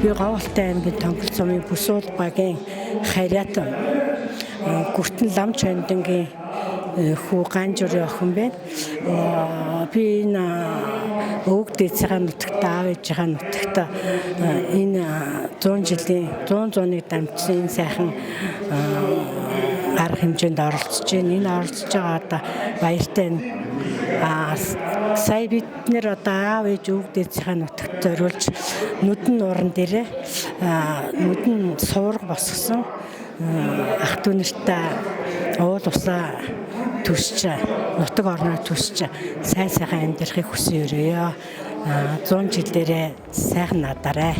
Би Говьолтой аймгийн Тонгол сумын Бүсүүл багийн Харьяатан Гүртэн лам чандингийн хүү Ганжуурын охин байна. Би энэ өвөг дээдсийнхээ нутагт аав ээжийнхээ нутагт энэ 100 дамжсан энэ сайхан арга хэмжээнд оролцож байна. Энэ оролцож байгаа одоо баяртай сая бид нэр одоо аав ээж өвөг дээдсийнхээ нутагт зориулж нүдэн нууран дээрээ нүдэн суурга босгосон ах дүү нартай уул усаа төсч нутаг орноо төсч сайн сайхан амьдрахыг хүсэн өрөөё. 100 жил дээрээ сайхан надаарай.